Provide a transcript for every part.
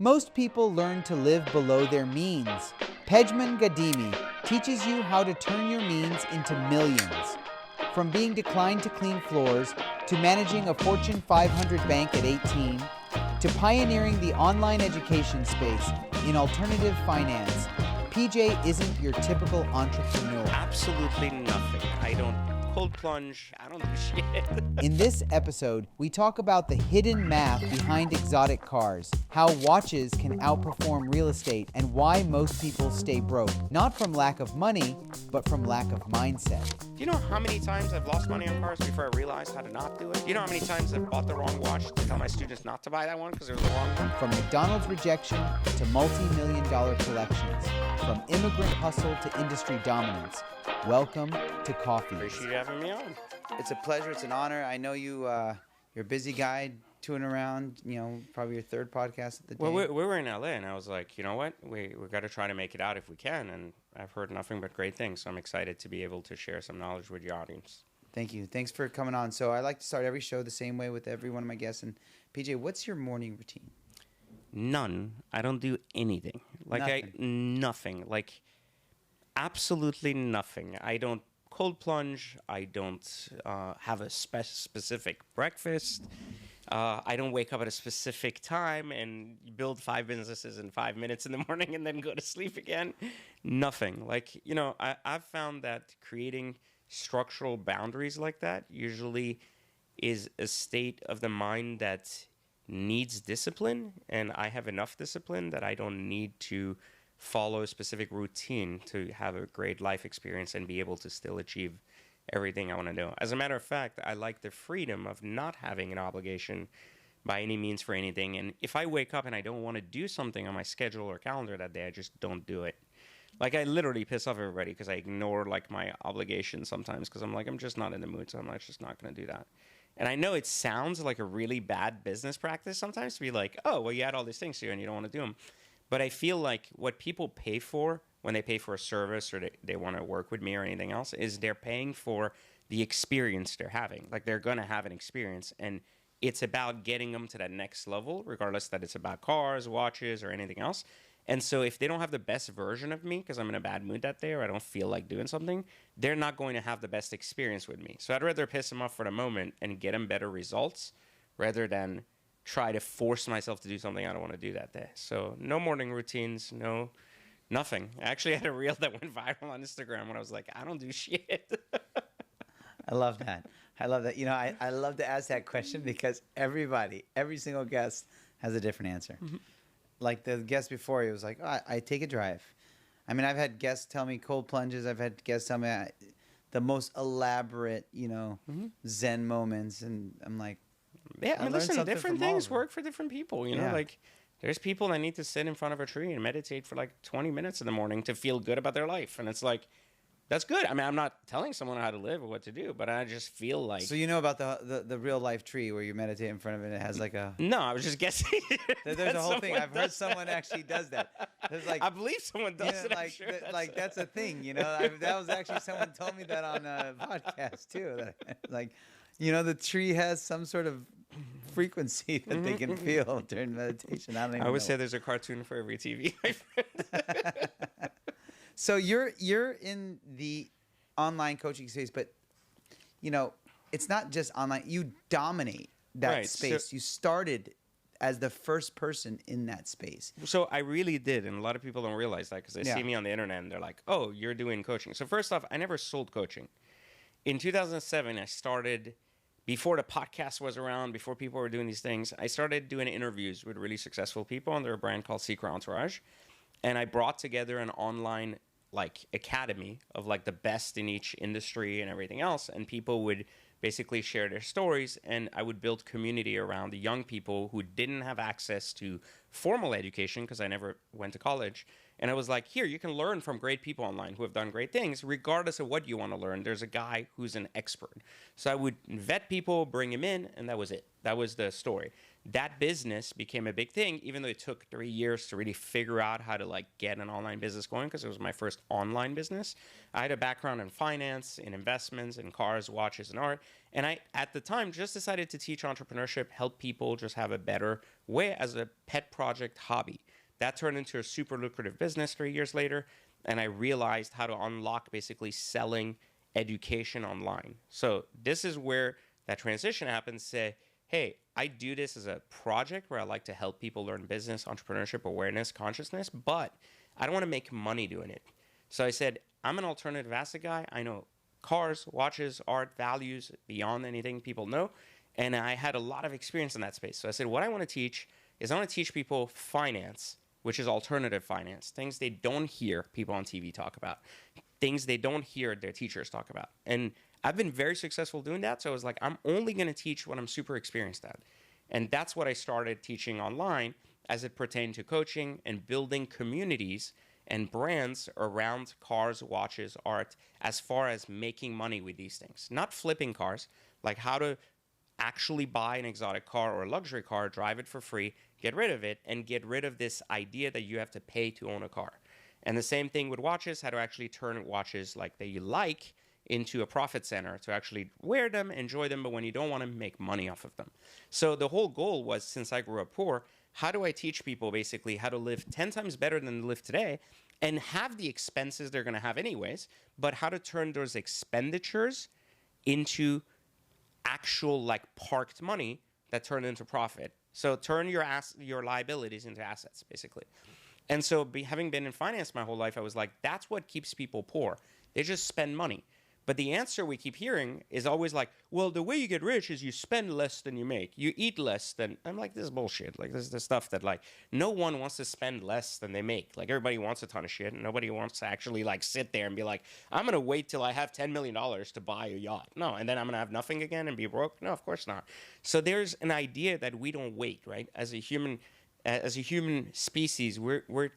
Most people learn to live below their means. Pejman Ghadimi teaches you how to turn your means into millions. From being declined to clean floors, to managing a Fortune 500 bank at 18, to pioneering the online education space in alternative finance, PJ isn't your typical entrepreneur. Absolutely nothing. I don't cold plunge. I don't do shit. In this episode, we talk about the hidden math behind exotic cars, how watches can outperform real estate, and why most people stay broke. Not from lack of money, but from lack of mindset. Do you know how many times I've lost money on cars before I realized how to not do it? Do you know how many times I've bought the wrong watch to tell my students not to buy that one because it was the wrong one? From McDonald's rejection to multi-million-dollar collections, from immigrant hustle to industry dominance. Welcome to Coffeez. Appreciate you having me on. It's a pleasure. It's an honor. I know you're a busy guy, touring around. Probably your third podcast of the day. Well, we were in LA, and I was like, you know what? We got to try to make it out if we can. And I've heard nothing but great things, so I'm excited to be able to share some knowledge with your audience. Thank you. Thanks for coming on. So I like to start every show the same way with every one of my guests. And PJ, what's your morning routine? None. I don't do anything. Nothing. Like, absolutely nothing. I don't cold plunge. I don't have a specific breakfast. I don't wake up at a specific time and build 5 businesses in 5 minutes in the morning and then go to sleep again. Nothing. I've found that creating structural boundaries like that usually is a state of the mind that needs discipline, and I have enough discipline that I don't need to follow a specific routine to have a great life experience and be able to still achieve everything I want to do. As a matter of fact, I like the freedom of not having an obligation by any means for anything. And if I wake up and I don't want to do something on my schedule or calendar that day, I just don't do it. Like, I literally piss off everybody because I ignore my obligations sometimes because I'm just not in the mood, so I'm just not going to do that. And I know it sounds like a really bad business practice sometimes to be like, oh, well, you had all these things here and you don't want to do them. But I feel like what people pay for when they pay for a service or they want to work with me or anything else is they're paying for the experience they're having. Like, they're going to have an experience, and it's about getting them to that next level, regardless that it's about cars, watches, or anything else. And so if they don't have the best version of me because I'm in a bad mood that day or I don't feel like doing something, they're not going to have the best experience with me. So I'd rather piss them off for the moment and get them better results rather than try to force myself to do something I don't want to do that day. So no morning routines, nothing. I actually had a reel that went viral on Instagram when I was like, I don't do shit. I love that. I love that. I love to ask that question because every single guest has a different answer. Mm-hmm. Like the guest before, he was like, oh, I take a drive. I mean, I've had guests tell me cold plunges. I've had guests tell me the most elaborate, Mm-hmm. Zen moments. And I'm like, yeah, I mean, listen, different things work for different people. There's people that need to sit in front of a tree and meditate for 20 minutes in the morning to feel good about their life. And it's like, that's good. I mean, I'm not telling someone how to live or what to do, but I just feel like... So you know about the real life tree where you meditate in front of it and it has like a... No, I was just guessing. There's a whole thing. I've heard someone actually does that. I believe someone does it. That's a thing, that was actually someone told me that on a podcast too. The tree has some sort of frequency that they can feel during meditation. I always say there's a cartoon for every TV. So you're in the online coaching space, but it's not just online. You dominate that space. So you started as the first person in that space. So I really did, and a lot of people don't realize that because they see me on the internet and they're like, "Oh, you're doing coaching." So first off, I never sold coaching. In 2007, I started. Before the podcast was around, before people were doing these things, I started doing interviews with really successful people under a brand called Secret Entourage. And I brought together an online academy of the best in each industry and everything else. And people would basically share their stories, and I would build community around the young people who didn't have access to formal education because I never went to college. And I was like, here, you can learn from great people online who have done great things, regardless of what you want to learn. There's a guy who's an expert. So I would vet people, bring him in, and that was it. That was the story. that business became a big thing, even though it took 3 years to really figure out how to like get an online business going, because it was my first online business. I had a background in finance, in investments, in cars, watches, and art. And I, at the time, just decided to teach entrepreneurship, help people just have a better way as a pet project hobby. That turned into a super lucrative business 3 years later. And I realized how to unlock basically selling education online. So this is where that transition happens. Say, hey, I do this as a project where I like to help people learn business, entrepreneurship, awareness, consciousness, but I don't want to make money doing it. So I said, I'm an alternative asset guy. I know cars, watches, art, values beyond anything people know. And I had a lot of experience in that space. So I said, what I want to teach is I want to teach people finance, which is alternative finance, things they don't hear people on TV talk about, things they don't hear their teachers talk about. And I've been very successful doing that. So I was like, I'm only going to teach what I'm super experienced at. And that's what I started teaching online as it pertained to coaching and building communities and brands around cars, watches, art, as far as making money with these things. Not flipping cars, like how to actually buy an exotic car or a luxury car, drive it for free, get rid of it, and get rid of this idea that you have to pay to own a car. And the same thing with watches, how to actually turn watches like that you like into a profit center to actually wear them, enjoy them, but when you don't want to make money off of them. So the whole goal was, since I grew up poor, how do I teach people basically how to live 10 times better than they live today and have the expenses they're going to have anyways, but how to turn those expenditures into actual like parked money that turn into profit. So turn your liabilities into assets, basically. And so having been in finance my whole life, I was like, that's what keeps people poor. They just spend money. But the answer we keep hearing is always like, well, the way you get rich is you spend less than you make. You eat less than... I'm like, this is bullshit. Like, this is the stuff that, like, no one wants to spend less than they make. Like, everybody wants a ton of shit, and nobody wants to actually, like, sit there and be like, I'm going to wait till I have $10 million to buy a yacht. No, and then I'm going to have nothing again and be broke? No, of course not. So there's an idea that we don't wait, right? As a human species, we're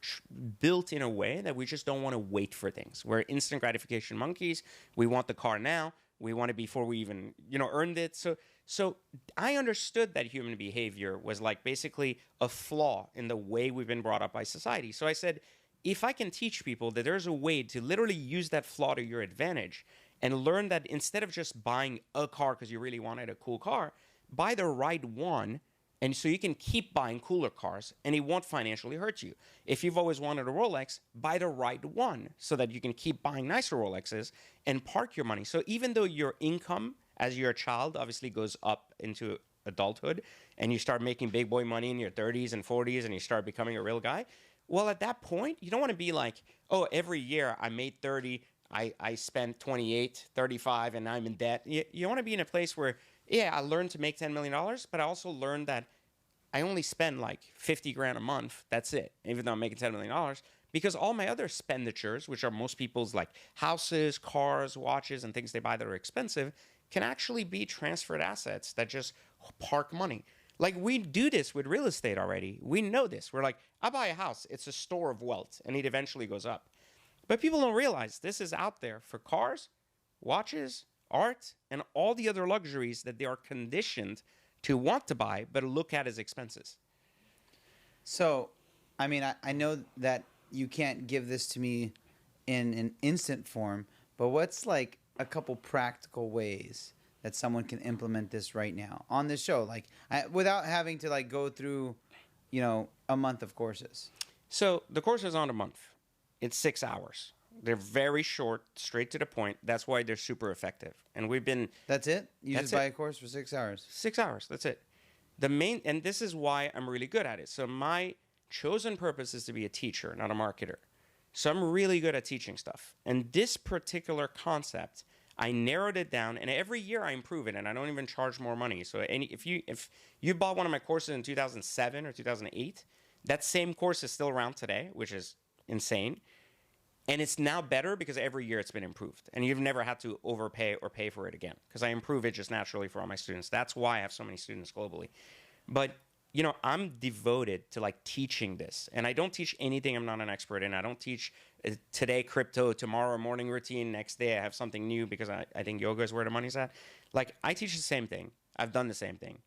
built in a way that we just don't want to wait for things. We're instant gratification monkeys. We want the car now. We want it before we even, earned it. So I understood that human behavior was like basically a flaw in the way we've been brought up by society. So I said, if I can teach people that there's a way to literally use that flaw to your advantage and learn that instead of just buying a car because you really wanted a cool car, buy the right one. And so you can keep buying cooler cars and it won't financially hurt you. If you've always wanted a Rolex, buy the right one so that you can keep buying nicer Rolexes and park your money. So even though your income as you're a child obviously goes up into adulthood and you start making big boy money in your 30s and 40s and you start becoming a real guy, well, at that point, you don't want to be like, oh, every year I made 30, I spent 28, 35, and I'm in debt. You want to be in a place where, yeah, I learned to make $10 million, but I also learned that I only spend like 50 grand a month. That's it, even though I'm making $10 million, because all my other expenditures, which are most people's like houses, cars, watches, and things they buy that are expensive, can actually be transferred assets that just park money. Like we do this with real estate already. We know this. We're like, I buy a house. It's a store of wealth, and it eventually goes up. But people don't realize this is out there for cars, watches, art, and all the other luxuries that they are conditioned to want to buy, but look at as expenses. So, I mean, I know that you can't give this to me in an instant form, but what's like a couple practical ways that someone can implement this right now on this show, like without having to like go through, a month of courses? So the course is on a month. It's 6 hours. They're very short, straight to the point. That's why they're super effective. And we've been... That's it? You just buy a course for 6 hours? 6 hours. That's it. And this is why I'm really good at it. So my chosen purpose is to be a teacher, not a marketer. So I'm really good at teaching stuff. And this particular concept, I narrowed it down, and every year I improve it, and I don't even charge more money. So if you bought one of my courses in 2007 or 2008, that same course is still around today, which is insane. And it's now better because every year it's been improved. And you've never had to overpay or pay for it again because I improve it just naturally for all my students. That's why I have so many students globally. But, I'm devoted to like teaching this. And I don't teach anything I'm not an expert in. I don't teach today crypto, tomorrow morning routine, next day I have something new because I think yoga is where the money's at. Like I teach the same thing. I've done the same thing.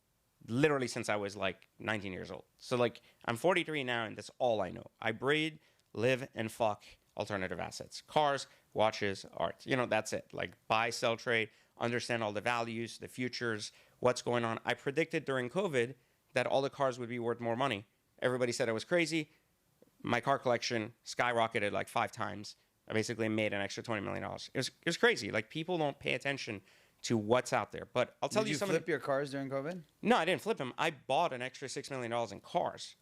literally since I was like 19 years old. So like I'm 43 now, and that's all I know. I breed, live, and fuck alternative assets: cars, watches, art. You know, that's it. Like buy, sell, trade, understand all the values, the futures, what's going on. I predicted during COVID that all the cars would be worth more money. Everybody said I was crazy. My car collection skyrocketed like 5 times. I basically made an extra $20 million. It was crazy. Like, people don't pay attention to what's out there. But I'll tell you something. Did you flip your cars during COVID? No, I didn't flip them. I bought an extra $6 million in cars,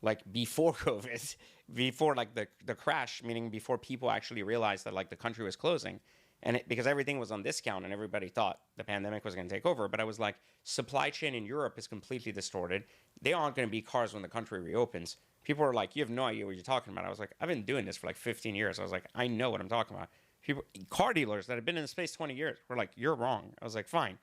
like before COVID, before like the crash, meaning before people actually realized that like the country was closing. And because everything was on discount and everybody thought the pandemic was going to take over. But I was like, supply chain in Europe is completely distorted. They aren't going to be cars when the country reopens. People are like, you have no idea what you're talking about. I was like, I've been doing this for like 15 years. I was like, I know what I'm talking about. People, car dealers that have been in the space 20 years were like, you're wrong. I was like, fine.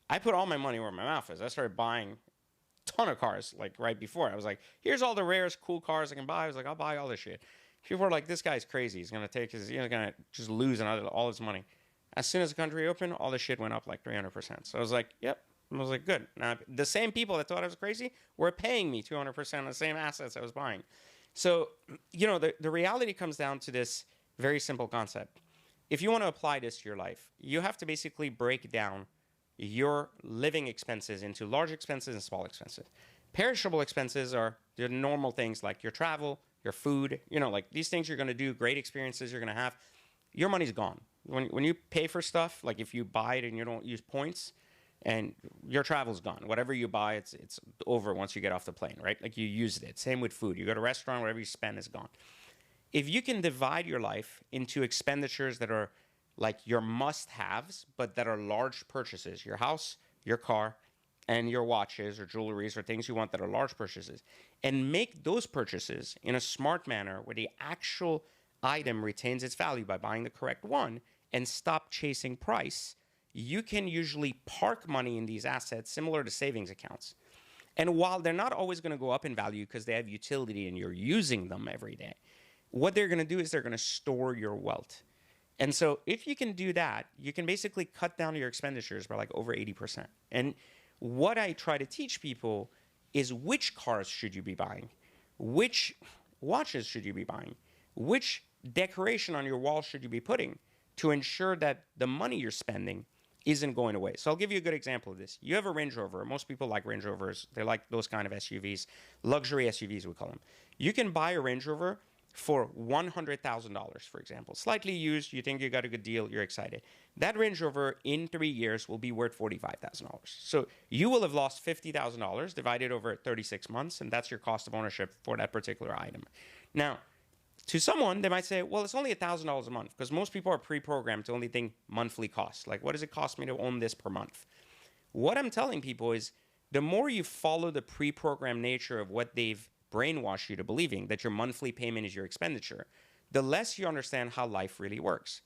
I put all my money where my mouth is. I started buying a ton of cars like right before. I was like, here's all the rarest cool cars I can buy. I was like, I'll buy all this shit. People were like, this guy's crazy. He's going to take his, going to just lose all his money. As soon as the country opened, all this shit went up like 300%. So I was like, yep. I was like, good. Now, the same people that thought I was crazy were paying me 200% on the same assets I was buying. So, the reality comes down to this very simple concept. If you want to apply this to your life, you have to basically break down your living expenses into large expenses and small expenses. Perishable expenses are the normal things like your travel, your food, like these things you're going to do, great experiences you're going to have. Your money's gone. When you pay for stuff, like if you buy it and you don't use points, and your travel's gone. Whatever you buy, it's over once you get off the plane, right? Like you used it. Same with food. You go to a restaurant, whatever you spend is gone. If you can divide your life into expenditures that are like your must-haves, but that are large purchases, your house, your car, and your watches or jewelries or things you want that are large purchases, and make those purchases in a smart manner where the actual item retains its value by buying the correct one and stop chasing price, you can usually park money in these assets similar to savings accounts. And while they're not always going to go up in value because they have utility and you're using them every day, what they're going to do is they're going to store your wealth. And so if you can do that, you can basically cut down your expenditures by like over 80%. And what I try to teach people is which cars should you be buying? Which watches should you be buying? Which decoration on your wall should you be putting to ensure that the money you're spending isn't going away? So I'll give you a good example of this. You have a Range Rover. Most people like Range Rovers. They like those kind of SUVs, luxury SUVs we call them. You can buy a Range Rover for $100,000, for example. Slightly used, you think you got a good deal, you're excited. That Range Rover in 3 years will be worth $45,000. So you will have lost $50,000 divided over 36 months, and that's your cost of ownership for that particular item. Now, to someone, they might say, well, it's only $1,000 a month, because most people are pre-programmed to only think monthly costs. Like, what does it cost me to own this per month? What I'm telling people is the more you follow the pre-programmed nature of what they've brainwashed you to believing, that your monthly payment is your expenditure, the less you understand how life really works.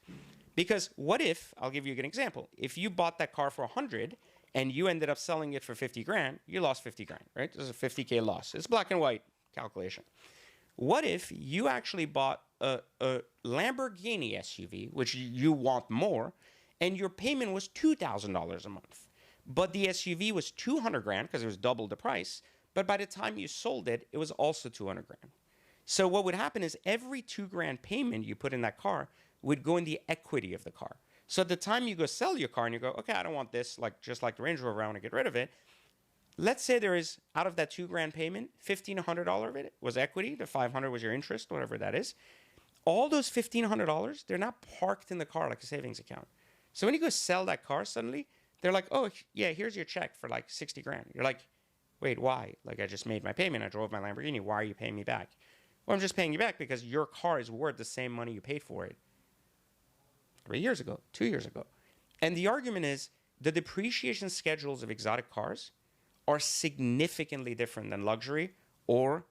Because what if, I'll give you a good example, if you bought that car for 100 and you ended up selling it for 50 grand, you lost 50 grand, right? There's a 50K loss. It's black and white calculation. What if you actually bought a Lamborghini SUV, which you want more, and your payment was $2,000 a month, but the SUV was 200 grand because it was double the price, but by the time you sold it, it was also 200 grand. So what would happen is every 2 grand payment you put in that car would go in the equity of the car. So at the time you go sell your car and you go, okay, I don't want this, like just like the Range Rover, I want to get rid of it. Let's say there is, out of that 2 grand payment, $1,500 of it was equity. The $500 was your interest, whatever that is. All those $1,500, they're not parked in the car like a savings account. So when you go sell that car, suddenly they're like, oh, yeah, here's your check for like 60 grand. You're like, wait, why? Like, I just made my payment. I drove my Lamborghini. Why are you paying me back? Well, I'm just paying you back because your car is worth the same money you paid for it 3 years ago, 2 years ago. And the argument is the depreciation schedules of exotic cars are significantly different than luxury or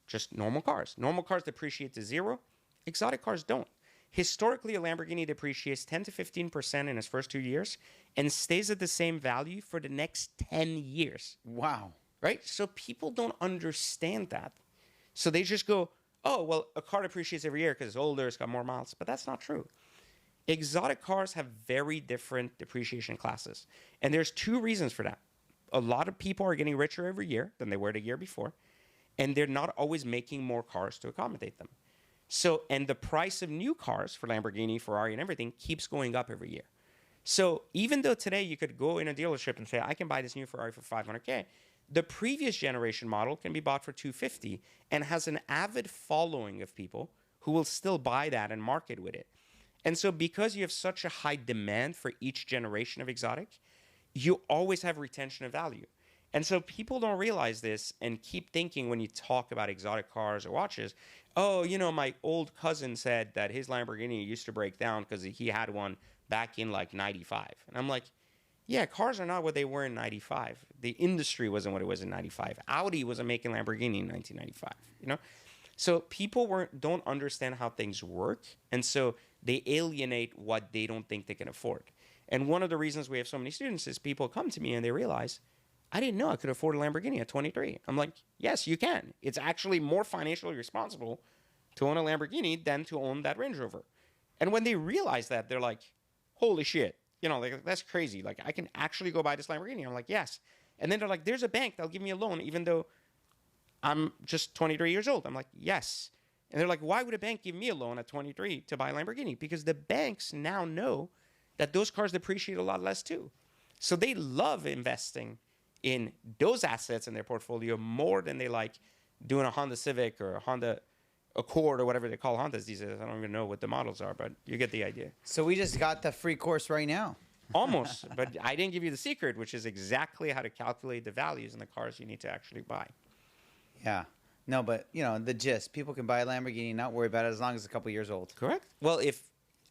just normal cars. Normal cars depreciate to 0. Exotic cars don't. Historically, a Lamborghini depreciates 10 to 15% in its first 2 years and stays at the same value for the next 10 years. Wow. Right? So people don't understand that. So they just go, oh, well, a car depreciates every year because it's older, it's got more miles. But that's not true. Exotic cars have very different depreciation classes. And there's 2 reasons for that. a lot of people are getting richer every year than they were the year before, and they're not always making more cars to accommodate them. So, and the price of new cars for Lamborghini, Ferrari, and everything keeps going up every year. So even though today you could go in a dealership and say, I can buy this new Ferrari for $500K, the previous generation model can be bought for $250 and has an avid following of people who will still buy that and market with it. And so because you have such a high demand for each generation of exotic, you always have retention of value. And so people don't realize this and keep thinking when you talk about exotic cars or watches, oh, you know, my old cousin said that his Lamborghini used to break down because he had one back in like 95. And I'm like, yeah, cars are not what they were in 95. The industry wasn't what it was in 95. Audi wasn't making Lamborghini in 1995, you know? So people don't understand how things work. And so they alienate what they don't think they can afford. And one of the reasons we have so many students is people come to me and they realize, I didn't know I could afford a Lamborghini at 23. I'm like, yes, you can. It's actually more financially responsible to own a Lamborghini than to own that Range Rover. And when they realize that, they're like, holy shit. You know, like, that's crazy. Like, I can actually go buy this Lamborghini. I'm like, yes. And then they're like, there's a bank that'll give me a loan even though I'm just 23 years old. I'm like, yes. And they're like, why would a bank give me a loan at 23 to buy a Lamborghini? Because the banks now know that those cars depreciate a lot less too. So they love investing in those assets in their portfolio more than they like doing a Honda Civic or a Honda Accord or whatever they call Hondas these days. I don't even know what the models are, but you get the idea. So we just got the free course right now. Almost, but I didn't give you the secret, which is exactly how to calculate the values in the cars you need to actually buy. Yeah. No, but, you know, the gist. People can buy a Lamborghini and not worry about it as long as it's a couple years old. Correct. Well,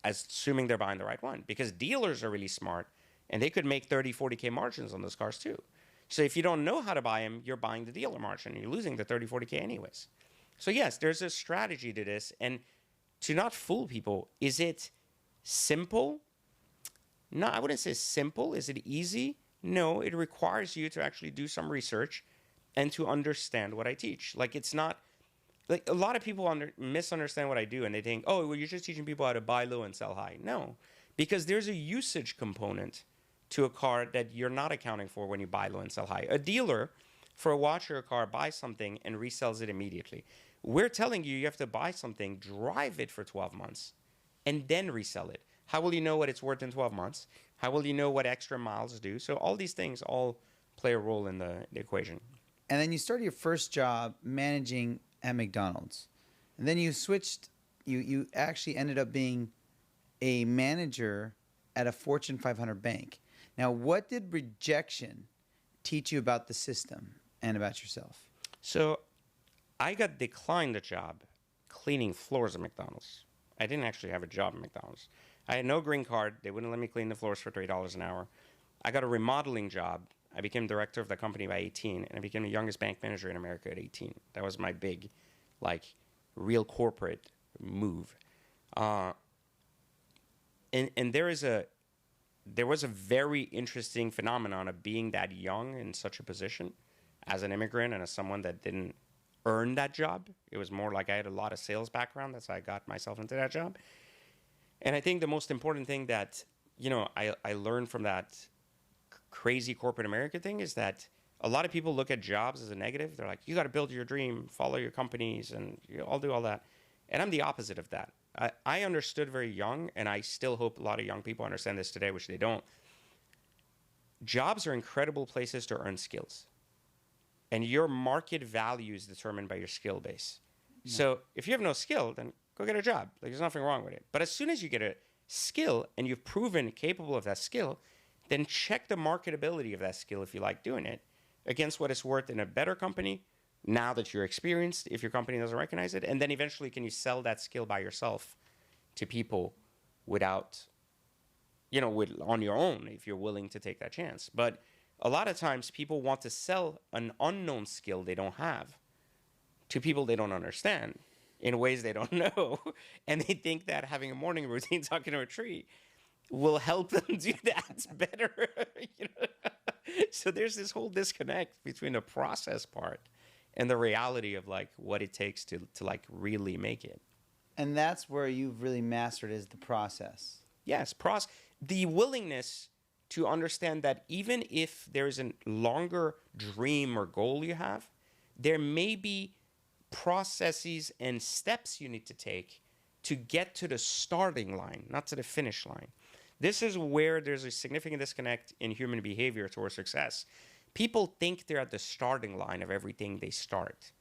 assuming they're buying the right one, because dealers are really smart, and they could make 30, 40K margins on those cars too. So if you don't know how to buy them, you're buying the dealer margin, and you're losing the 30, 40K anyways. So yes, there's a strategy to this, and to not fool people, is it simple? No, I wouldn't say simple. Is it easy? No, it requires you to actually do some research and to understand what I teach. Like, it's not, like, a lot of people misunderstand what I do, and they think, oh, well, you're just teaching people how to buy low and sell high. No, because there's a usage component to a car that you're not accounting for when you buy low and sell high. A dealer, for a watch or a car, buys something and resells it immediately. We're telling you have to buy something, drive it for 12 months, and then resell it. How will you know what it's worth in 12 months? How will you know what extra miles do? So all these things all play a role in the equation. And then you started your first job managing at McDonald's. And then you switched, you actually ended up being a manager at a Fortune 500 bank. Now, what did Rejection teach you about the system and about yourself? So I got declined a job cleaning floors at McDonald's. I didn't actually have a job at McDonald's. I had no green card. They wouldn't let me clean the floors for $3 an hour. I got a remodeling job. I became director of the company by 18, and I became the youngest bank manager in America at 18. That was my big, like, real corporate move. And there was a very interesting phenomenon of being that young in such a position as an immigrant and as someone that didn't earn that job. It was more like I had a lot of sales background. That's how I got myself into that job. And I think the most important thing that, you know, I learned from that crazy corporate America thing is that a lot of people look at jobs as a negative. They're like, you got to build your dream, follow your companies, and I'll do all that. And I'm the opposite of that. I understood very young, and I still hope a lot of young people understand this today, which they don't. Jobs are incredible places to earn skills. And your market value is determined by your skill base. Yeah. So if you have no skill, then go get a job. Like, there's nothing wrong with it. But as soon as you get a skill and you've proven capable of that skill, then check the marketability of that skill, if you like doing it, against what it's worth in a better company now that you're experienced, if your company doesn't recognize it. And then eventually, can you sell that skill by yourself to people without, you know, on your own, if you're willing to take that chance. But a lot of times people want to sell an unknown skill they don't have to people they don't understand in ways they don't know. And they think that having a morning routine talking to a tree will help them do that better. You know? So there's this whole disconnect between the process part and the reality of, like, what it takes to like really make it. And that's where you've really mastered is the process. Yes, the willingness to understand that even if there's a longer dream or goal you have, there may be processes and steps you need to take to get to the starting line, not to the finish line. This is where there's a significant disconnect in human behavior towards success. People think they're at the starting line of everything they start.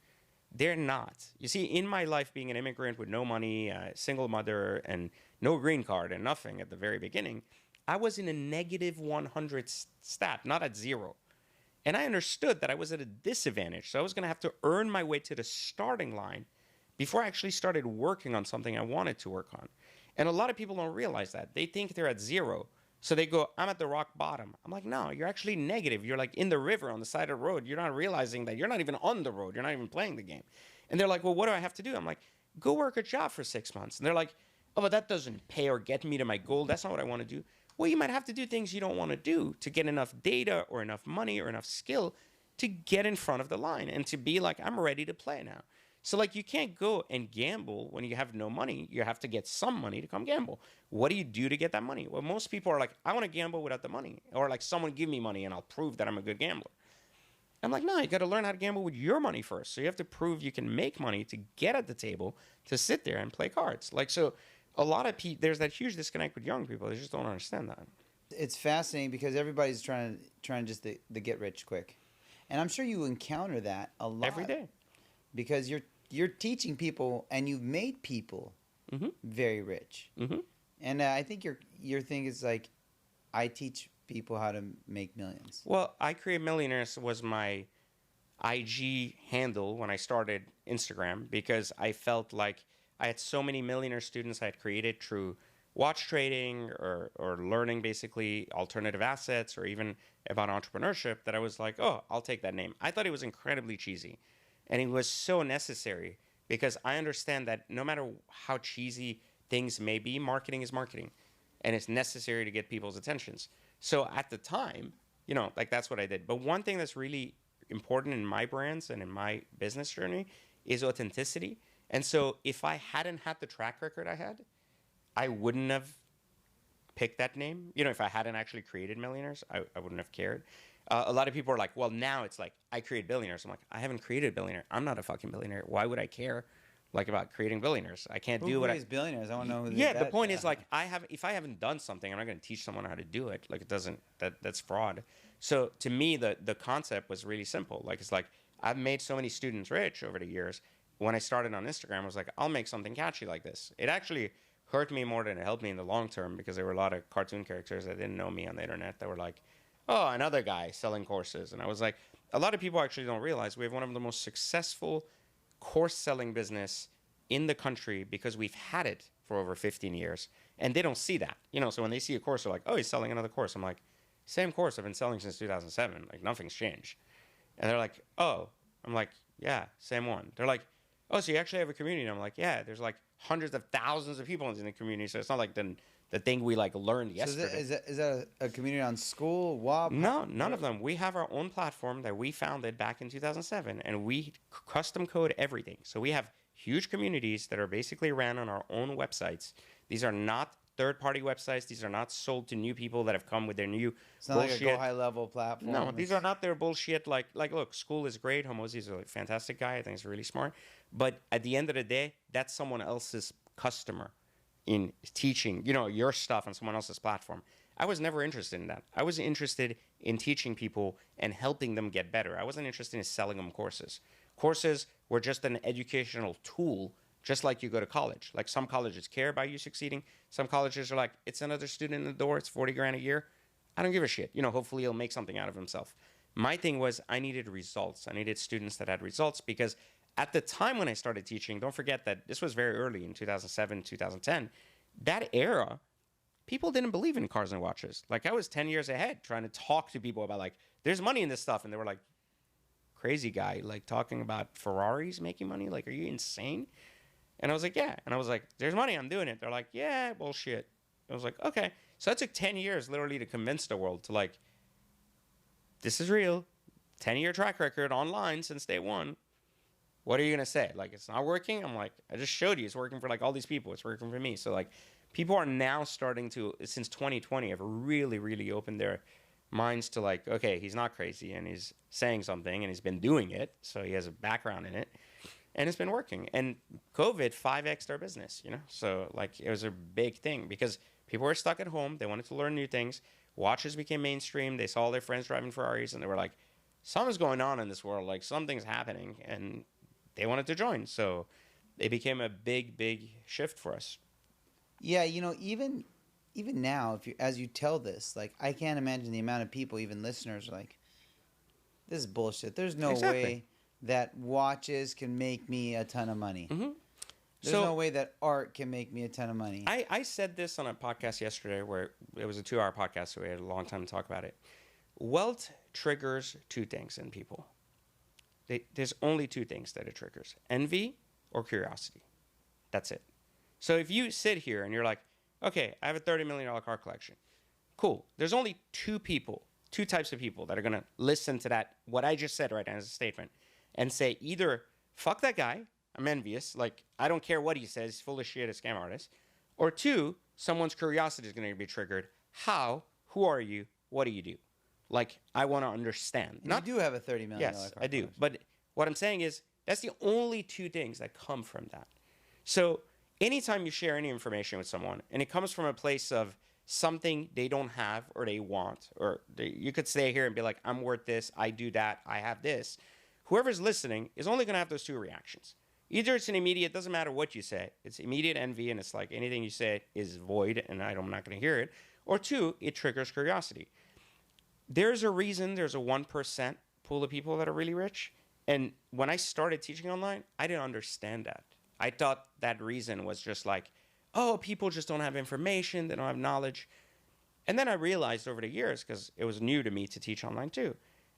They're not. You see, in my life, being an immigrant with no money, a single mother, and no green card and nothing at the very beginning, I was in a negative 100 stat, not at zero. And I understood that I was at a disadvantage. So I was going to have to earn my way to the starting line before I actually started working on something I wanted to work on. And a lot of people don't realize that. They think they're at zero. So they go, I'm at the rock bottom. I'm like, no, you're actually negative. You're like in the river on the side of the road. You're not realizing that you're not even on the road. You're not even playing the game. And they're like, well, what do I have to do? I'm like, go work a job for 6 months. And they're like, oh, but that doesn't pay or get me to my goal. That's not what I want to do. Well, you might have to do things you don't want to do to get enough data or enough money or enough skill to get in front of the line and to be like, I'm ready to play now. So like you can't go and gamble when you have no money. You have to get some money to come gamble. What do you do to get that money? Well, most people are like, I want to gamble without the money. Or like, someone give me money and I'll prove that I'm a good gambler. I'm like, no, you got to learn how to gamble with your money first. So you have to prove you can make money to get at the table, to sit there and play cards. Like, so a lot of people, there's that huge disconnect with young people. They just don't understand that. It's fascinating because everybody's trying just to get rich quick. And I'm sure you encounter that a lot. Every day. Because you're teaching people and you've made people very rich. Mm-hmm. And I think your thing is like, I teach people how to make millions. Well, I Create Millionaires was my IG handle when I started Instagram because I felt like I had so many millionaire students I had created through watch trading or learning basically alternative assets or even about entrepreneurship that I was like, oh, I'll take that name. I thought it was incredibly cheesy. And it was so necessary because I understand that no matter how cheesy things may be, marketing is marketing. And it's necessary to get people's attentions. So at the time, you know, like that's what I did. But one thing that's really important in my brands and in my business journey is authenticity. And so if I hadn't had the track record I had, I wouldn't have picked that name. You know, if I hadn't actually created Millionaires, I wouldn't have cared. A lot of people are like, well, now it's like, I create billionaires. I'm like, I haven't created a billionaire. I'm not a fucking billionaire. Why would I care like about creating billionaires? I can't do what I... billionaires? I want to know who Yeah, the point is like, if I haven't done something, I'm not going to teach someone how to do it. Like it doesn't, that's fraud. So to me, the concept was really simple. Like, it's like, I've made so many students rich over the years. When I started on Instagram, I was like, I'll make something catchy like this. It actually hurt me more than it helped me in the long term because there were a lot of cartoon characters that didn't know me on the internet that were like, oh, another guy selling courses. And I was like, a lot of people actually don't realize we have one of the most successful course selling business in the country because we've had it for over 15 years. And they don't see that. You know, so when they see a course, they're like, oh, he's selling another course. I'm like, same course I've been selling since 2007. Like, nothing's changed. And they're like, oh. I'm like, yeah, same one. They're like, oh, so you actually have a community? And I'm like, yeah, there's like hundreds of thousands of people in the community. So it's not like the thing we like learned yesterday. So is that a community on school, WAP? No, none of them. We have our own platform that we founded back in 2007, and we custom code everything. So we have huge communities that are basically ran on our own websites. These are not third-party websites. These are not sold to new people that have come with their new It's not bullshit. Like a go high-level platform. No, these are not their bullshit. Like, look, School is great. Homozy is a fantastic guy. I think he's really smart. But at the end of the day, that's someone else's customer in teaching, you know, your stuff on someone else's platform. I was never interested in that. I was interested in teaching people and helping them get better. I wasn't interested in selling them courses. Courses were just an educational tool, just like you go to college. Like some colleges care about you succeeding. Some colleges are like, it's another student in the door. It's 40 grand a year. I don't give a shit. You know, hopefully he'll make something out of himself. My thing was I needed results. I needed students that had results because at the time when I started teaching, don't forget that this was very early in 2007, 2010. That era, people didn't believe in cars and watches. Like I was 10 years ahead trying to talk to people about like, there's money in this stuff. And they were like, crazy guy, like talking about Ferraris making money. Like, are you insane? And I was like, yeah. And I was like, there's money. I'm doing it. They're like, yeah, bullshit. I was like, okay. So that took 10 years literally to convince the world to like, this is real. 10-year track record online since day one. What are you going to say? Like, it's not working? I'm like, I just showed you it's working for like all these people. It's working for me. So like, people are now starting to, since 2020, have really, really opened their minds to like, okay, he's not crazy and he's saying something and he's been doing it. So he has a background in it and it's been working. And COVID 5x'd our business, you know? So like it was a big thing because people were stuck at home. They wanted to learn new things. Watches became mainstream. They saw their friends driving Ferraris and they were like, something's going on in this world. Like something's happening. And they wanted to join. So it became a big, big shift for us. Yeah, you know, even now, if you as you tell this, like I can't imagine the amount of people, even listeners, are like, this is bullshit. There's no way that watches can make me a ton of money. Mm-hmm. There's no way that art can make me a ton of money. I said this on a podcast yesterday where it was a 2-hour podcast, so we had a long time to talk about it. Wealth triggers two things in people. There's only two things that it triggers: envy or curiosity. That's it. So if you sit here and you're like, okay, I have a $30 million car collection. Cool. There's only two types of people that are going to listen to that, what I just said right now as a statement, and say either, fuck that guy, I'm envious, like, I don't care what he says, he's full of shit, a scam artist. Or two, someone's curiosity is going to be triggered. How? Who are you? What do you do? Like, I want to understand. You do have a $30 million yes, car I do. collection. But what I'm saying is, that's the only two things that come from that. So anytime you share any information with someone, and it comes from a place of something they don't have or they want, or you could stay here and be like, I'm worth this, I do that, I have this. Whoever's listening is only going to have those two reactions. Either it's an immediate, doesn't matter what you say, it's immediate envy, and it's like anything you say is void, and I'm not going to hear it. Or two, it triggers curiosity. There's a reason there's a 1% pool of people that are really rich. And when I started teaching online, I didn't understand that. I thought that reason was just like, oh, people just don't have information, they don't have knowledge. And then I realized over the years, because it was new to me to teach online too,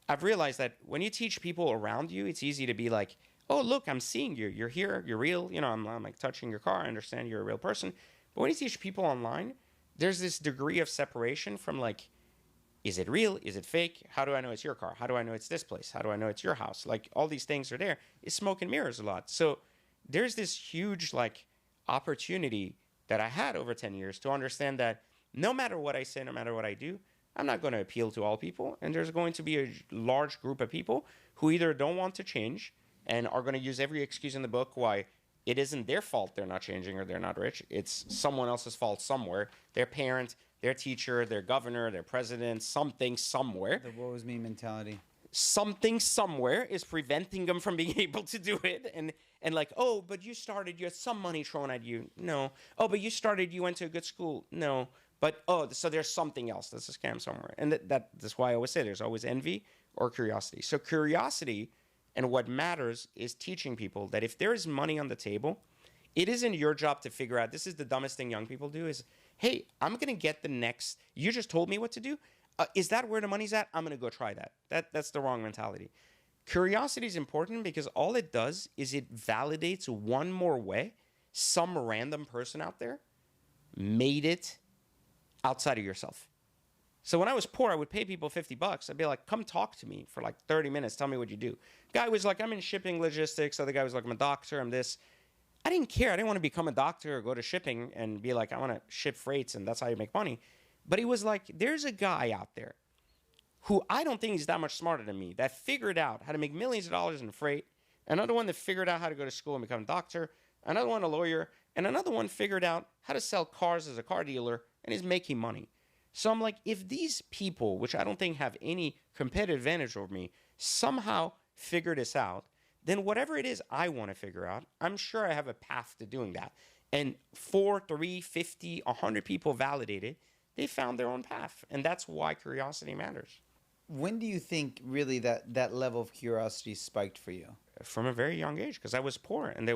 I've realized that when you teach people around you, it's easy to be like, oh, look, I'm seeing you. You're here. You're real. You know, I'm like touching your car. I understand you're a real person. But when you teach people online, there's this degree of separation from like, is it real? Is it fake? How do I know it's your car? How do I know it's this place? How do I know it's your house? Like all these things are there. It's smoke and mirrors a lot. So there's this huge like opportunity that I had over 10 years to understand that no matter what I say, no matter what I do, I'm not going to appeal to all people. And there's going to be a large group of people who either don't want to change and are going to use every excuse in the book why it isn't their fault they're not changing or they're not rich. It's someone else's fault somewhere. Their parent, their teacher, their governor, their president, something somewhere. The woe is me mentality. Something somewhere is preventing them from being able to do it. And like, oh, but you started, you had some money thrown at you. No. Oh, but you started, you went to a good school. No. But, oh, so there's something else. That's a scam somewhere. And that's why I always say there's always envy or curiosity. So curiosity and what matters is teaching people that if there is money on the table, it isn't your job to figure out, this is the dumbest thing young people do is, hey, I'm going to get the next, you just told me what to do. Is that where the money's at? I'm going to go try that. That's the wrong mentality. Curiosity is important because all it does is it validates one more way some random person out there made it outside of yourself. So when I was poor, I would pay people $50. I'd be like, come talk to me for like 30 minutes. Tell me what you do. Guy was like, I'm in shipping logistics. Other guy was like, I'm a doctor. I'm this. I didn't care. I didn't want to become a doctor or go to shipping and be like, I want to ship freights and that's how you make money. But he was like, there's a guy out there who I don't think he's that much smarter than me that figured out how to make millions of dollars in freight. Another one that figured out how to go to school and become a doctor. Another one a lawyer. And another one figured out how to sell cars as a car dealer and is making money. So I'm like, if these people, which I don't think have any competitive advantage over me, somehow figure this out, then whatever it is I want to figure out, I'm sure I have a path to doing that. And 4, 3, 50, 100 people validated, they found their own path. And that's why curiosity matters. When do you think really that level of curiosity spiked for you? From a very young age, because I was poor. And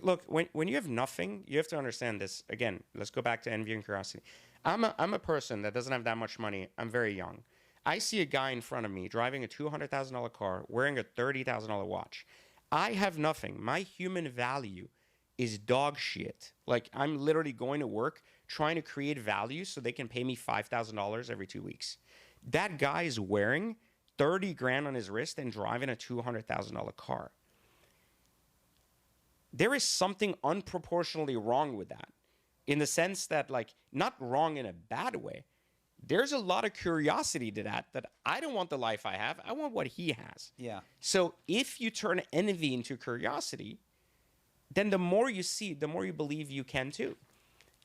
look, when you have nothing, you have to understand this. Again, let's go back to envy and curiosity. I'm a person that doesn't have that much money. I'm very young. I see a guy in front of me driving a $200,000 car, wearing a $30,000 watch. I have nothing. My human value is dog shit. Like, I'm literally going to work trying to create value so they can pay me $5,000 every 2 weeks. That guy is wearing 30 grand on his wrist and driving a $200,000 car. There is something unproportionally wrong with that. in the sense that, like, not wrong in a bad way. There's a lot of curiosity to that I don't want the life I have. I want what he has. Yeah. So if you turn envy into curiosity, then the more you see, the more you believe you can too.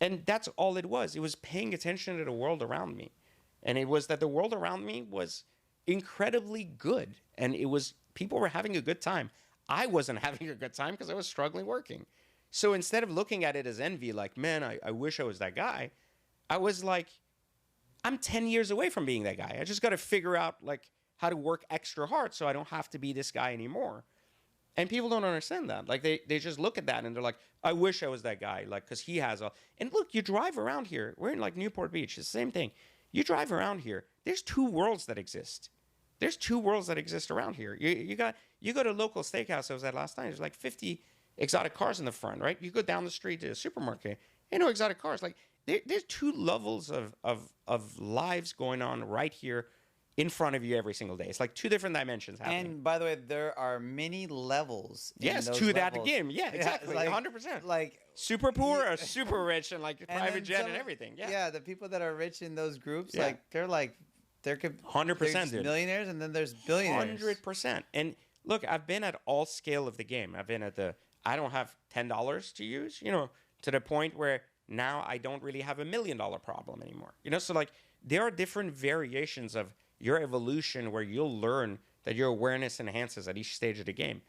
And that's all it was. It was paying attention to the world around me. And it was that the world around me was incredibly good. And it was, people were having a good time. I wasn't having a good time because I was struggling working. So instead of looking at it as envy, like, man, I wish I was that guy, I was like, I'm 10 years away from being that guy. I just got to figure out, like, how to work extra hard so I don't have to be this guy anymore. And people don't understand that. Like, they just look at that and they're like, I wish I was that guy, like, because he has a... And look, you drive around here. We're in, like, Newport Beach. It's the same thing. You drive around here. There's two worlds that exist. There's two worlds that exist around here. You go to a local steakhouse I was at last night. There's like 50 exotic cars in the front, right? You go down the street to a supermarket. Ain't no exotic cars. Like, there's two levels of lives going on right here in front of you every single day. It's like two different dimensions happening. And by the way, there are many levels. Yes, in those to levels. that game. Yeah, exactly. Like, 100%. Like super poor or super rich and like private jet some, and everything. Yeah. Yeah, the people that are rich in those groups, Yeah. there could 100%, dude. millionaires, and then there's billionaires. 100%. And look, I've been at all scale of the game. I've been at the, I don't have $10 to use, to the point where now I don't really have $1 million problem anymore. So like there are different variations of your evolution where you'll learn that your awareness enhances at each stage of the game.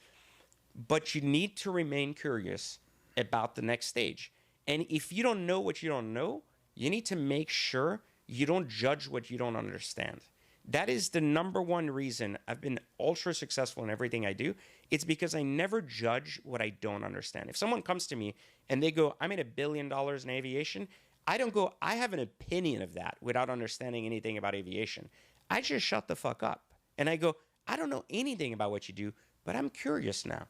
But you need to remain curious about the next stage. And if you don't know what you don't know, you need to make sure you don't judge what you don't understand. That is the number one reason I've been ultra successful in everything I do. It's because I never judge what I don't understand. If someone comes to me and they go, I made $1 billion in aviation, I don't go, I have an opinion of that without understanding anything about aviation. I just shut the fuck up. And I go, I don't know anything about what you do, but I'm curious now.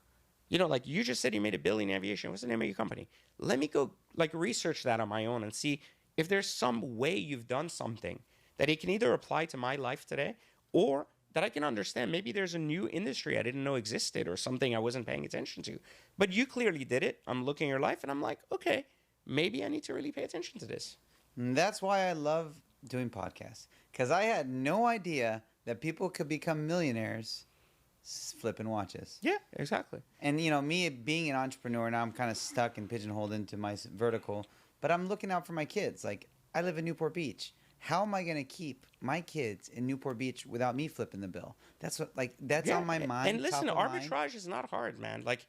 Like you just said you made $1 billion in aviation. What's the name of your company? Let me go like research that on my own and see if there's some way you've done something that it can either apply to my life today or that I can understand. Maybe there's a new industry I didn't know existed or something I wasn't paying attention to. But you clearly did it. I'm looking at your life and I'm like, okay, maybe I need to really pay attention to this. And that's why I love doing podcasts. Because I had no idea that people could become millionaires flipping watches. Yeah, exactly. And, me being an entrepreneur, now I'm kind of stuck and pigeonholed into my vertical. But I'm looking out for my kids. Like, I live in Newport Beach. How am I going to keep my kids in Newport Beach without me flipping the bill? That's on my mind. And listen, arbitrage is not hard, man. Like,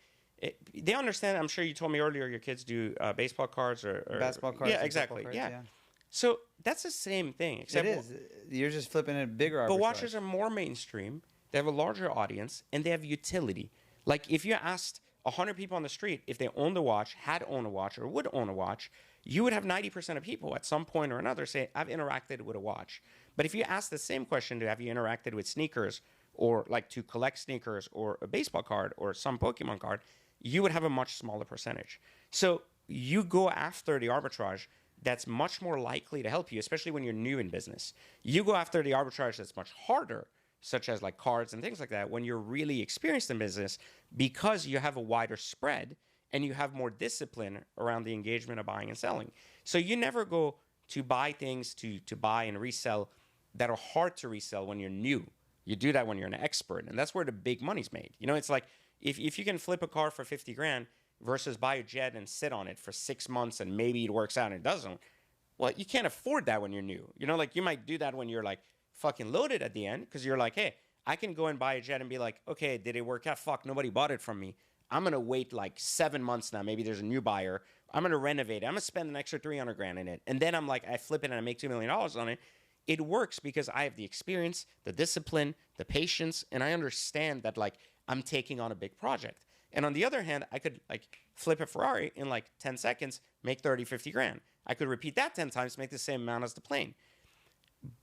they understand. I'm sure you told me earlier your kids do baseball cards or basketball cards. Yeah, exactly. Cards, yeah. So that's the same thing. Except it is. You're just flipping a bigger arbitrage. But watches are more mainstream. They have a larger audience, and they have utility. Like, if you asked 100 people on the street if they owned a watch, had owned a watch, or would own a watch, you would have 90% of people at some point or another say, I've interacted with a watch. But if you ask the same question to have you interacted with sneakers or like to collect sneakers or a baseball card or some Pokemon card, you would have a much smaller percentage. So you go after the arbitrage that's much more likely to help you, especially when you're new in business. You go after the arbitrage that's much harder, such as like cards and things like that, when you're really experienced in business because you have a wider spread and you have more discipline around the engagement of buying and selling. So you never go to buy things to buy and resell that are hard to resell when you're new. You do that when you're an expert, and that's where the big money's made. It's like if you can flip a car for 50 grand versus buy a jet and sit on it for 6 months and maybe it works out and it doesn't, well, you can't afford that when you're new. Like you might do that when you're like fucking loaded at the end because you're like, hey, I can go and buy a jet and be like, okay, did it work out? Fuck, nobody bought it from me. I'm going to wait like 7 months now. Maybe there's a new buyer. I'm going to renovate it. I'm going to spend an extra 300 grand in it. And then I'm like, I flip it and I make $2 million on it. It works because I have the experience, the discipline, the patience, and I understand that like I'm taking on a big project. And on the other hand, I could like flip a Ferrari in like 10 seconds, make 30, 50 grand. I could repeat that 10 times, make the same amount as the plane.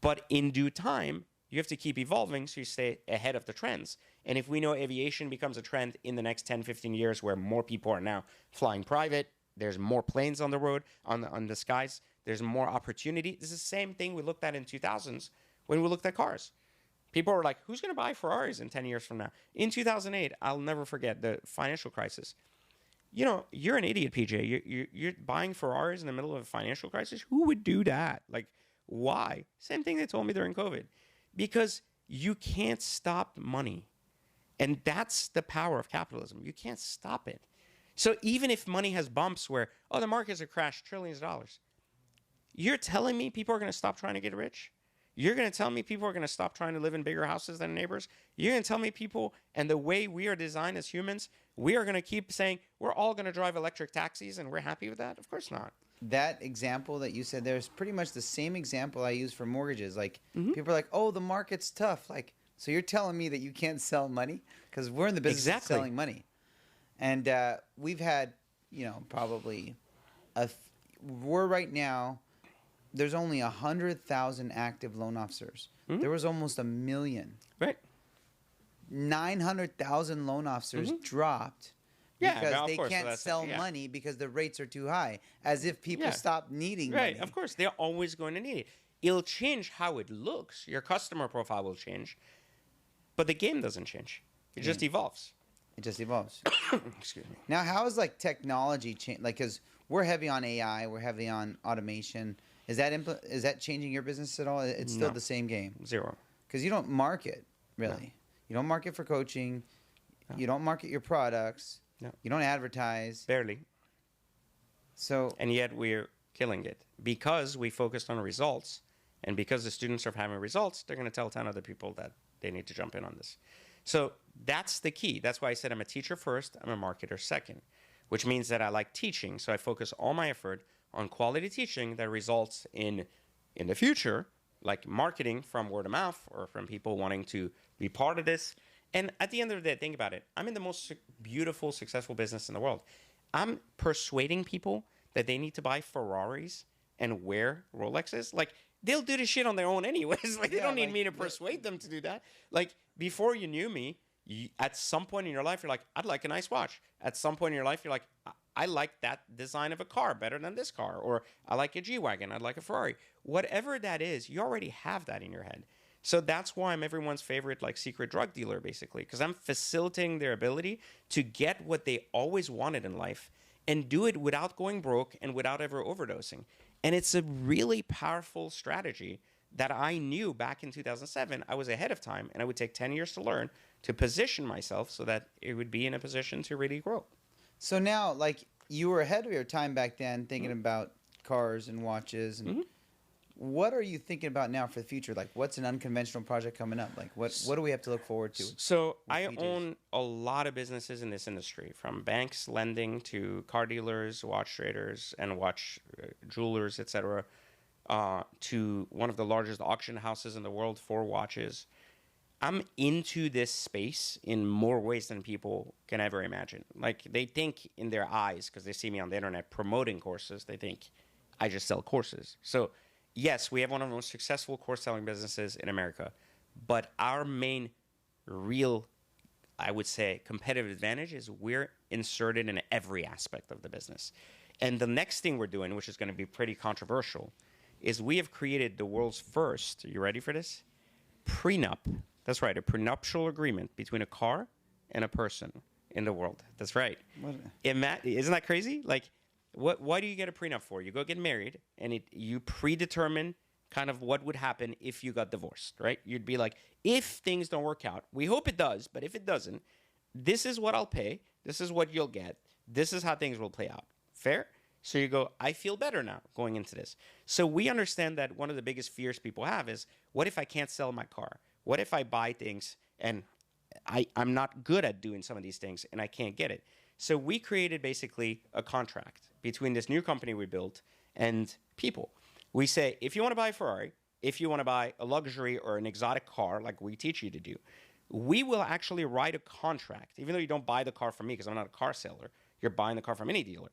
But in due time, you have to keep evolving so you stay ahead of the trends. And if we know aviation becomes a trend in the next 10, 15 years where more people are now flying private, there's more planes on the road, on the skies, there's more opportunity. This is the same thing we looked at in 2000s when we looked at cars. People were like, who's going to buy Ferraris in 10 years from now? In 2008, I'll never forget the financial crisis. you're an idiot, PJ. You're buying Ferraris in the middle of a financial crisis. Who would do that? Like, why? Same thing they told me during COVID. Because you can't stop money. And that's the power of capitalism. You can't stop it. So even if money has bumps where, the markets have crashed trillions of dollars, you're telling me people are going to stop trying to get rich? You're going to tell me people are going to stop trying to live in bigger houses than neighbors? You're going to tell me people, and the way we are designed as humans, we are going to keep saying we're all going to drive electric taxis and we're happy with that? Of course not. That example that you said there is pretty much the same example I use for mortgages. Like, people are like, oh, the market's tough. Like, so you're telling me that you can't sell money? Because we're in the business of selling money. And we've had, probably, we're right now, there's only 100,000 active loan officers. There was almost 1 million. Right. 900,000 loan officers dropped because they can't sell money because the rates are too high, as if people stop needing money. Right, of course. They're always going to need it. It'll change how it looks. Your customer profile will change. But the game doesn't change. It just evolves. It just evolves. Excuse me. Now, how is like technology change? Like, because we're heavy on AI, we're heavy on automation. Is that changing your business at all? It's still the same game. Zero. Because you don't market really. No. You don't market for coaching. No. You don't market your products. No. You don't advertise. Barely. So. And yet we're killing it because we focused on results, and because the students are having results, they're going to tell 10 other people that they need to jump in on this. So that's the key. That's why I said I'm a teacher first, I'm a marketer second, which means that I like teaching. So I focus all my effort on quality teaching that results in the future, like marketing from word of mouth or from people wanting to be part of this. And at the end of the day, think about it. I'm in the most beautiful, successful business in the world. I'm persuading people that they need to buy Ferraris and wear Rolexes. Like, they'll do this shit on their own anyways. Like, they don't need me to persuade them to do that. Like, before you knew me, at some point in your life, you're like, I'd like a nice watch. At some point in your life, you're like, I like that design of a car better than this car. Or I like a G-Wagon. I'd like a Ferrari. Whatever that is, you already have that in your head. So that's why I'm everyone's favorite, like, secret drug dealer, basically. Because I'm facilitating their ability to get what they always wanted in life and do it without going broke and without ever overdosing. And it's a really powerful strategy that I knew back in 2007. I was ahead of time, and I would take 10 years to learn to position myself so that it would be in a position to really grow. So now, like, you were ahead of your time back then thinking about cars and watches. And what are you thinking about now for the future? Like, what's an unconventional project coming up? Like, what do we have to look forward to? So I own a lot of businesses in this industry, from banks, lending, to car dealers, watch traders, and watch jewelers, etc., to one of the largest auction houses in the world for watches. I'm into this space in more ways than people can ever imagine. Like, they think in their eyes, because they see me on the internet promoting courses, they think I just sell courses. So yes, we have one of the most successful course selling businesses in America, but our main real, I would say, competitive advantage is we're inserted in every aspect of the business. And the next thing we're doing, which is going to be pretty controversial, is we have created the world's first, are you ready for this? Prenup. That's right, a prenuptial agreement between a car and a person in the world. That's right. Isn't that crazy? Like, why do you get a prenup for? You go get married, and you predetermine kind of what would happen if you got divorced, right? You'd be like, if things don't work out, we hope it does, but if it doesn't, this is what I'll pay, this is what you'll get, this is how things will play out. Fair? So you go, I feel better now going into this. So we understand that one of the biggest fears people have is, what if I can't sell my car? What if I buy things and I'm not good at doing some of these things and I can't get it? So we created basically a contract between this new company we built and people. We say, if you want to buy a Ferrari, if you want to buy a luxury or an exotic car like we teach you to do, we will actually write a contract. Even though you don't buy the car from me because I'm not a car seller, you're buying the car from any dealer.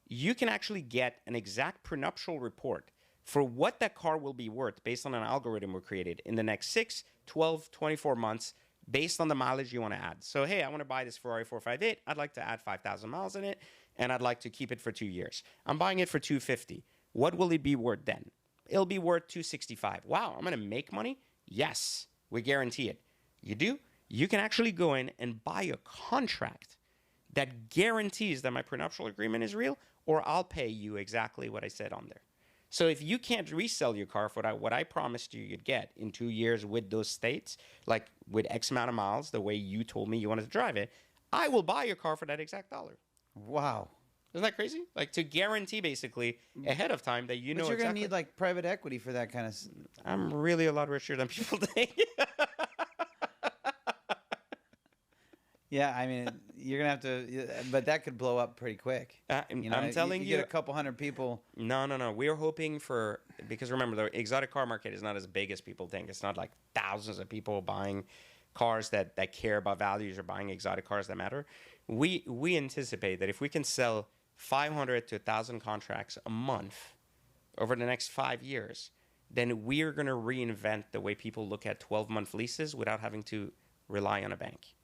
You can actually get an exact prenuptial report for what that car will be worth based on an algorithm we created in the next 6, 12, 24 months based on the mileage you want to add. So, hey, I want to buy this Ferrari 458. I'd like to add 5,000 miles in it, and I'd like to keep it for 2 years. I'm buying it for $250. What will it be worth then? It'll be worth $265. Wow, I'm going to make money? Yes, we guarantee it. You do? You can actually go in and buy a contract that guarantees that my prenuptial agreement is real, or I'll pay you exactly what I said on there. So if you can't resell your car for what I promised you you'd get in 2 years with those states, like with X amount of miles, the way you told me you wanted to drive it, I will buy your car for that exact dollar. Wow. Isn't that crazy? Like to guarantee basically ahead of time that you know But you're exactly. going to need like private equity for that kind of... I'm really a lot richer than people think. Yeah, I mean, you're going to have to... But that could blow up pretty quick. I'm telling you. You get a couple hundred people... No. We're hoping for... Because remember, the exotic car market is not as big as people think. It's not like thousands of people buying cars that care about values or buying exotic cars that matter. We anticipate that if we can sell 500 to 1,000 contracts a month over the next 5 years, then we're going to reinvent the way people look at 12-month leases without having to rely on a bank.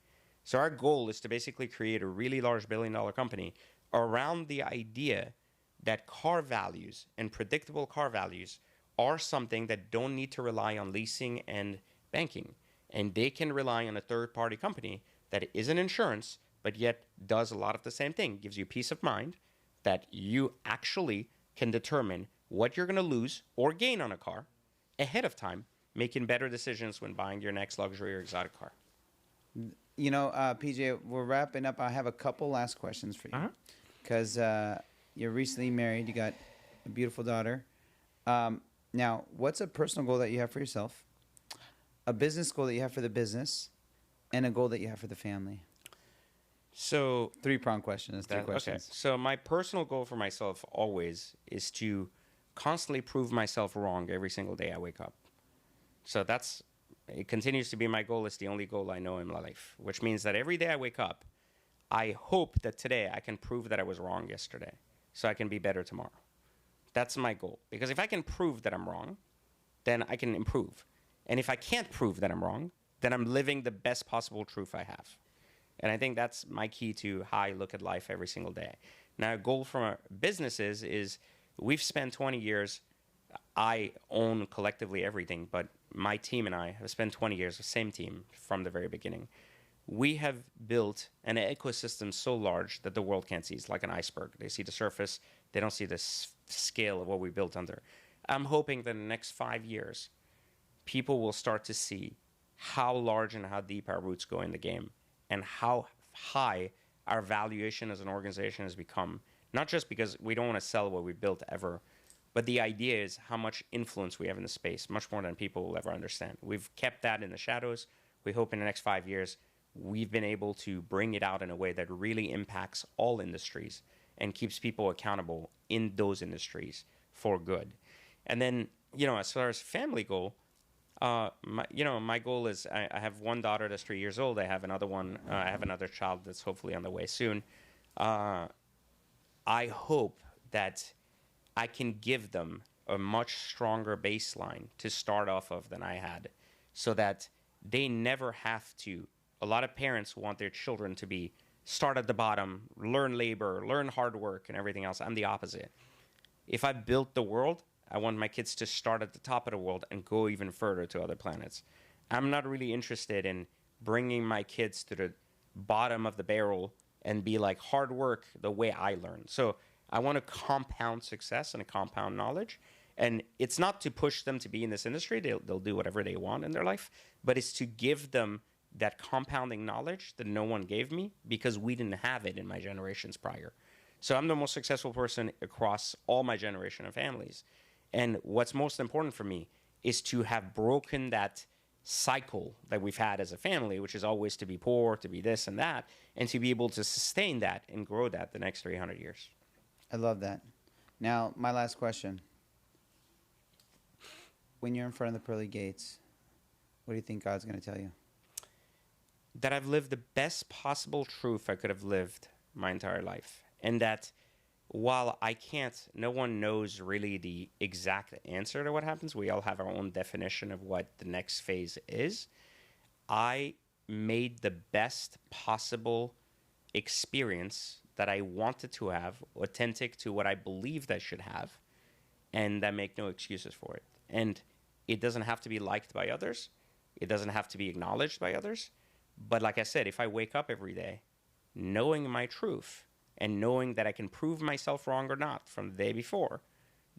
So our goal is to basically create a really large billion-dollar company around the idea that car values and predictable car values are something that don't need to rely on leasing and banking. And they can rely on a third-party company that isn't insurance, but yet does a lot of the same thing. Gives you peace of mind that you actually can determine what you're going to lose or gain on a car ahead of time, making better decisions when buying your next luxury or exotic car. You know, PJ, we're wrapping up. I have a couple last questions for you. Because you're recently married. You got a beautiful daughter. Now, what's a personal goal that you have for yourself, a business goal that you have for the business, and a goal that you have for the family? So Three-pronged question. That's three questions. Okay. So my personal goal for myself always is to constantly prove myself wrong every single day I wake up. So it continues to be my goal. It's the only goal I know in my life, which means that every day I wake up, I hope that today I can prove that I was wrong yesterday so I can be better tomorrow. That's my goal. Because if I can prove that I'm wrong, then I can improve. And if I can't prove that I'm wrong, then I'm living the best possible truth I have. And I think that's my key to how I look at life every single day. Now, a goal from our businesses is we've spent 20 years. I own collectively everything, but my team and I have spent 20 years, the same team from the very beginning. We have built an ecosystem so large that the world can't see. It's like an iceberg. They see the surface. They don't see the scale of what we built under. I'm hoping that in the next 5 years, people will start to see how large and how deep our roots go in the game and how high our valuation as an organization has become. Not just because we don't want to sell what we built ever, but the idea is how much influence we have in the space, much more than people will ever understand. We've kept that in the shadows. We hope in the next 5 years, we've been able to bring it out in a way that really impacts all industries and keeps people accountable in those industries for good. And then, as far as family goal, my goal is I have one daughter that's 3 years old. I have another one. I have another child that's hopefully on the way soon. I hope that I can give them a much stronger baseline to start off of than I had, so that they never have to. A lot of parents want their children to start at the bottom, learn labor, learn hard work, and everything else. I'm the opposite. If I built the world, I want my kids to start at the top of the world and go even further to other planets. I'm not really interested in bringing my kids to the bottom of the barrel and be like hard work the way I learned. So I want to compound success and a compound knowledge. And it's not to push them to be in this industry. They'll do whatever they want in their life. But it's to give them that compounding knowledge that no one gave me because we didn't have it in my generations prior. So I'm the most successful person across all my generation of families. And what's most important for me is to have broken that cycle that we've had as a family, which is always to be poor, to be this and that, and to be able to sustain that and grow that the next 300 years. I love that. Now, my last question. When you're in front of the pearly gates, what do you think God's going to tell you? That I've lived the best possible truth I could have lived my entire life. And that while no one knows really the exact answer to what happens. We all have our own definition of what the next phase is. I made the best possible experience that I wanted to have, authentic to what I believed I should have, and I make no excuses for it. And it doesn't have to be liked by others. It doesn't have to be acknowledged by others. But like I said, if I wake up every day knowing my truth and knowing that I can prove myself wrong or not from the day before,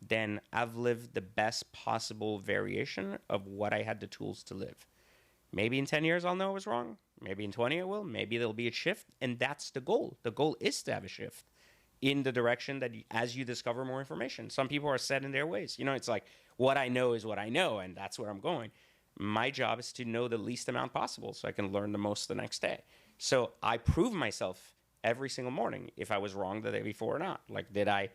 then I've lived the best possible variation of what I had the tools to live. Maybe in 10 years I'll know I was wrong. Maybe in 20 I will. Maybe there'll be a shift. And that's the goal. The goal is to have a shift in the direction that as you discover more information. Some people are set in their ways. You know, it's like, what I know is what I know, and that's where I'm going. My job is to know the least amount possible so I can learn the most the next day. So I prove myself every single morning if I was wrong the day before or not. Like, did I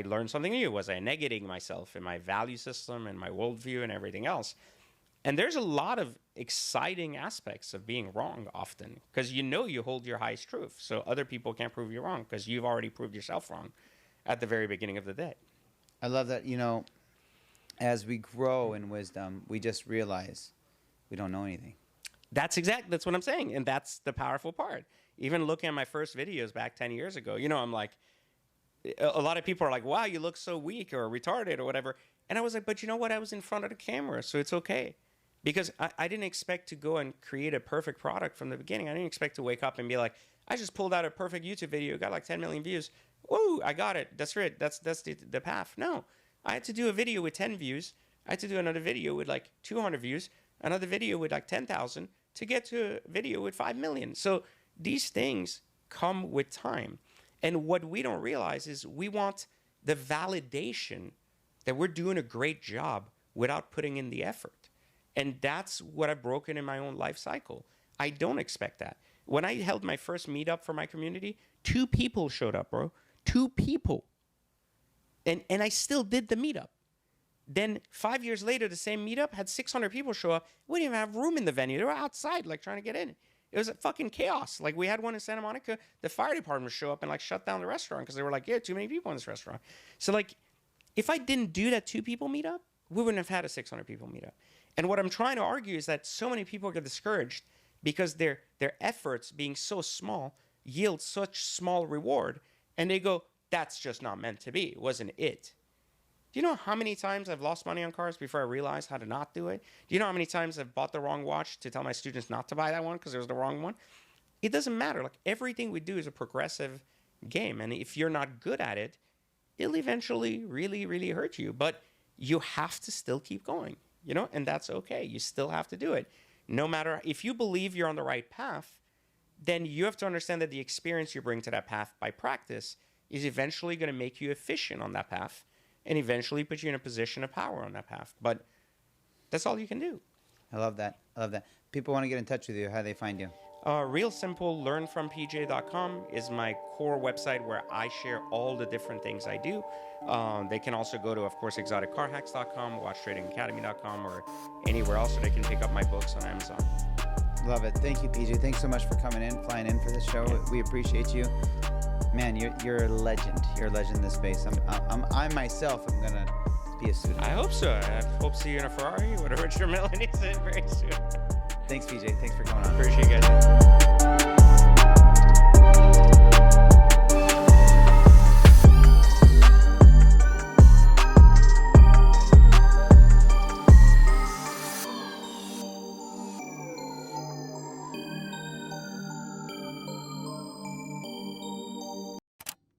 learn something new? Was I negating myself in my value system and my worldview and everything else? And there's a lot of exciting aspects of being wrong often, because you hold your highest truth. So other people can't prove you wrong because you've already proved yourself wrong at the very beginning of the day. I love that. You know, as we grow in wisdom, we just realize we don't know anything. That's what I'm saying. And that's the powerful part. Even looking at my first videos back 10 years ago, you know, I'm like, a lot of people are like, wow, you look so weak or retarded or whatever. And I was like, but you know what? I was in front of the camera, so it's okay. Because I didn't expect to go and create a perfect product from the beginning. I didn't expect to wake up and be like, I just pulled out a perfect YouTube video, got like 10 million views. Woo, I got it. That's it. That's the path. No, I had to do a video with 10 views. I had to do another video with like 200 views, another video with like 10,000 to get to a video with 5 million. So these things come with time. And what we don't realize is we want the validation that we're doing a great job without putting in the effort. And that's what I've broken in my own life cycle. I don't expect that. When I held my first meetup for my community, 2 people showed up, bro. 2 people. And I still did the meetup. Then 5 years later, the same meetup had 600 people show up. We didn't even have room in the venue. They were outside, like, trying to get in. It was a fucking chaos. Like, we had one in Santa Monica. The fire department would show up and, like, shut down the restaurant because they were like, yeah, too many people in this restaurant. So, like, if I didn't do that 2 people meetup, we wouldn't have had a 600 people meetup. And what I'm trying to argue is that so many people get discouraged because their efforts being so small yield such small reward. And they go, that's just not meant to be. It wasn't it. Do you know how many times I've lost money on cars before I realized how to not do it? Do you know how many times I've bought the wrong watch to tell my students not to buy that one because it was the wrong one? It doesn't matter. Like, everything we do is a progressive game. And if you're not good at it, it'll eventually really, really hurt you. But you have to still keep going, you know, and that's okay. You still have to do it. No matter if you believe you're on the right path, then you have to understand that the experience you bring to that path by practice is eventually going to make you efficient on that path and eventually put you in a position of power on that path. But that's all you can do. I love that. I love that. People want to get in touch with you. How do they find you? Real simple, learnfrompj.com is my core website where I share all the different things I do. They can also go to, of course, exoticcarhacks.com, watchtradingacademy.com, or anywhere else, or they can pick up my books on Amazon. Love it. Thank you, PJ. Thanks so much for coming in, flying in for this show. We appreciate you. Man, you're a legend. You're a legend in this space. I myself am gonna be a student. I hope so. I hope to see you in a Ferrari with a Richard Millionaires very soon. Thanks, PJ. Thanks for coming on. Appreciate you guys.